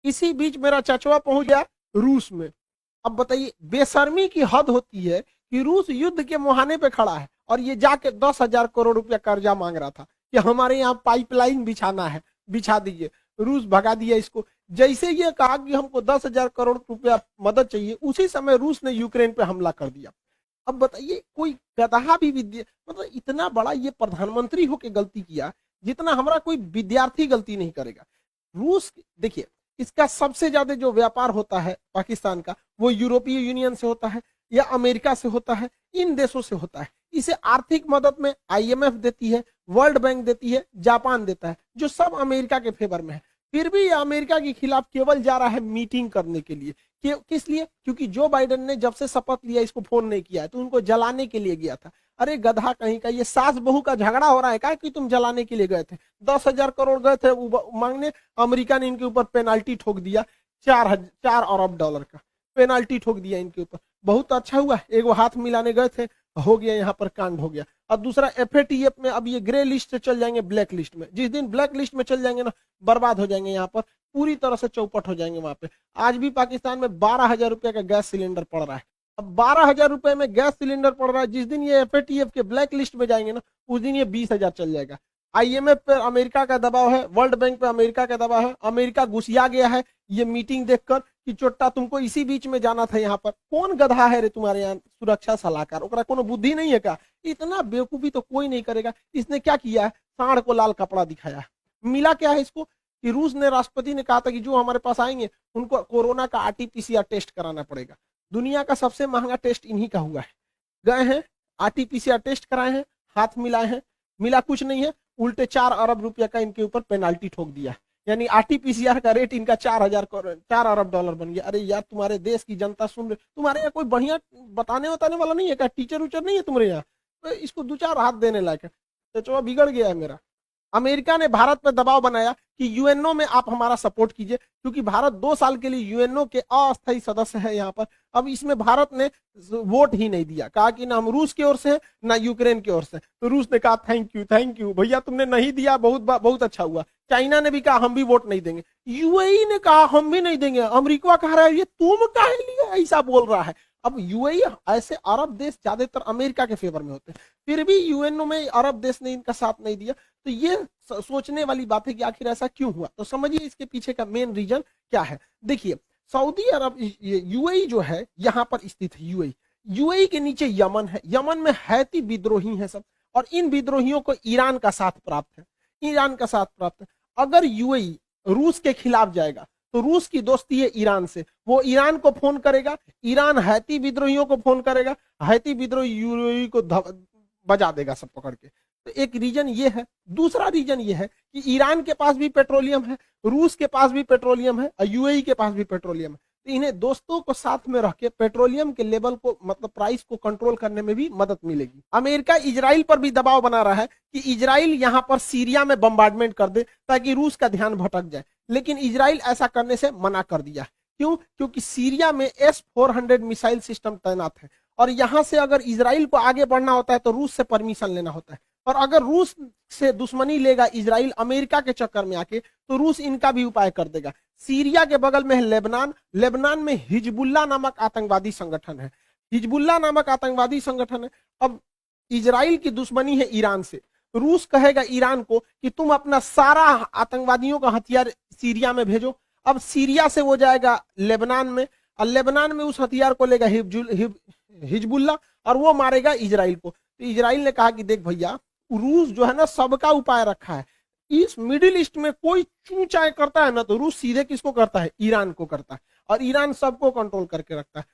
इसी बीच मेरा चचवा पहुंच गया रूस में। अब बताइए बेशर्मी की हद होती है कि रूस युद्ध के मुहाने पे खड़ा है और ये जाके 10,000 करोड़ रुपया कर्जा मांग रहा था कि हमारे यहाँ पाइपलाइन बिछाना है, बिछा दीजिए। रूस भगा दिया इसको। जैसे ये कहा कि हमको 10,000 करोड़ रुपया मदद चाहिए, उसी समय रूस ने यूक्रेन पे हमला कर दिया। अब बताइए कोई गधा भी विद्या मतलब इतना बड़ा ये प्रधानमंत्री होके गलती किया जितना हमारा कोई विद्यार्थी गलती नहीं करेगा। रूस देखिए इसका सबसे ज्यादा जो व्यापार होता है पाकिस्तान का वो यूरोपीय यूनियन से होता है या अमेरिका से होता है, इन देशों से होता है। इसे आर्थिक मदद में आईएमएफ देती है, वर्ल्ड बैंक देती है, जापान देता है, जो सब अमेरिका के फेवर में है। फिर भी ये अमेरिका के खिलाफ केवल जा रहा है मीटिंग करने के लिए। किस लिए? क्योंकि जो बाइडेन ने जब से शपथ लिया इसको फोन नहीं किया है, तो उनको जलाने के लिए गया था। अरे गधा कहीं का, ये सास बहू का झगड़ा हो रहा है क्या कि तुम जलाने के लिए गए थे? 10,000 करोड़ गए थे मांगने, अमेरिका ने इनके ऊपर पेनाल्टी ठोक दिया, 4 अरब डॉलर का पेनाल्टी ठोक दिया इनके ऊपर। बहुत अच्छा हुआ, एक वो हाथ मिलाने गए थे, हो गया यहाँ पर कांड हो गया। और दूसरा एफएटीएफ में अब ये ग्रे लिस्ट से चल जाएंगे ब्लैक लिस्ट में। जिस दिन ब्लैक लिस्ट में चल जाएंगे ना, बर्बाद हो जाएंगे, यहाँ पर पूरी तरह से चौपट हो जाएंगे। वहां पे आज भी पाकिस्तान में 12,000 रुपए का गैस सिलेंडर पड़ रहा है। अब 12,000 रुपए में गैस सिलेंडर पड़ रहा है, जिस दिन ये एफएटीएफ के ब्लैक लिस्ट में जाएंगे ना, उस दिन ये 20,000 चल जाएगा। आईएमएफ पे अमेरिका का दबाव है, वर्ल्ड बैंक पे अमेरिका का दबाव है। अमेरिका घुसिया गया है ये मीटिंग देखकर कि चोट्टा तुमको इसी बीच में जाना था। यहाँ पर कौन गधा है रे तुम्हारे यहाँ सुरक्षा सलाहकार? ओकरा कोनो बुद्धि नहीं है क्या? इतना बेवकूफी तो कोई नहीं करेगा। इसने क्या किया है? सांड को लाल कपड़ा दिखाया। मिला क्या है इसको कि रूस ने, राष्ट्रपति ने कहा था कि जो हमारे पास आएंगे उनको कोरोना का आरटीपीसीआर टेस्ट कराना पड़ेगा। दुनिया का सबसे महंगा टेस्ट इन्हीं का हुआ है। गए हैं, आरटीपीसीआर टेस्ट कराए हैं, हाथ मिलाए हैं, मिला कुछ नहीं है, उल्टे 4 अरब रुपया का इनके ऊपर पेनाल्टी ठोक दिया। यानी आरटीपीसीआर का रेट इनका 4 अरब डॉलर बन गया। अरे यार तुम्हारे देश की जनता सुन रहे, तुम्हारे यहाँ कोई बढ़िया बताने वाला नहीं है क्या? टीचर उचर नहीं है तुम्हारे यहाँ? तो इसको 2-4 हाथ देने लायक है। तो बिगड़ गया है मेरा। अमेरिका ने भारत पर दबाव बनाया कि यूएनओ में आप हमारा सपोर्ट कीजिए, क्योंकि भारत 2 साल के लिए यूएनओ के अस्थायी सदस्य है यहाँ पर। अब इसमें भारत ने वोट ही नहीं दिया, कहा कि ना हम रूस की ओर से ना यूक्रेन की ओर से। तो रूस ने कहा थैंक यू भैया, तुमने नहीं दिया, बहुत अच्छा हुआ। चाइना ने भी कहा हम भी वोट नहीं देंगे। यूएई ने कहा हम भी नहीं देंगे। अमेरिका कह रहा है ये तुम काहे लिए ऐसा बोल रहा है? अब यूएई, ऐसे अरब देश ज्यादातर अमेरिका के फेवर में होते हैं, फिर भी यूएनओ में अरब देश ने इनका साथ नहीं दिया। तो ये सोचने वाली बात है कि आखिर ऐसा क्यों हुआ। तो समझिए इसके पीछे का मेन रीजन क्या है। देखिए सऊदी अरब, यूएई जो है यहाँ पर स्थित है। यूएई के नीचे यमन है, यमन में हैती विद्रोही है सब, और इन विद्रोहियों को ईरान का साथ प्राप्त है। अगर यूएई रूस के खिलाफ जाएगा तो रूस की दोस्ती है ईरान से, वो ईरान को फोन करेगा, ईरान हैती विद्रोहियों को फोन करेगा, हैती विद्रोही यूएई को बजा देगा सब पकड़ के। तो एक रीजन ये है। दूसरा रीजन ये है कि ईरान के पास भी पेट्रोलियम है, रूस के पास भी पेट्रोलियम है और यूएई के पास भी पेट्रोलियम है। तो इन्हें दोस्तों को साथ में रख के पेट्रोलियम के लेवल को, मतलब प्राइस को कंट्रोल करने में भी मदद मिलेगी। अमेरिका इजराइल पर भी दबाव बना रहा है कि इजराइल यहाँ पर सीरिया में बम्बार्डमेंट कर दे ताकि रूस का ध्यान भटक जाए, लेकिन इजराइल ऐसा करने से मना कर दिया। क्यों? क्योंकि सीरिया में S-400 मिसाइल सिस्टम तैनात है, और यहां से अगर इजराइल को आगे बढ़ना होता है तो रूस से परमिशन लेना होता है। और अगर रूस से दुश्मनी लेगा इजराइल अमेरिका के चक्कर में आके, तो रूस इनका भी उपाय कर देगा। सीरिया के बगल में है लेबनान में हिजबुल्लाह नामक आतंकवादी संगठन है। अब इजराइल की दुश्मनी है ईरान से, रूस कहेगा ईरान को कि तुम अपना सारा आतंकवादियों का हथियार सीरिया में भेजो। अब सीरिया से वो जाएगा लेबनान में, और लेबनान में उस हथियार को लेगा हिजबुल्लाह, और वो मारेगा इजराइल को। तो इजराइल ने कहा कि देख भैया, रूस जो है ना सबका उपाय रखा है। इस मिडिल ईस्ट में कोई चूचाई करता है ना, तो रूस सीधे किसको करता है? ईरान को करता है, और ईरान सबको कंट्रोल करके रखता है।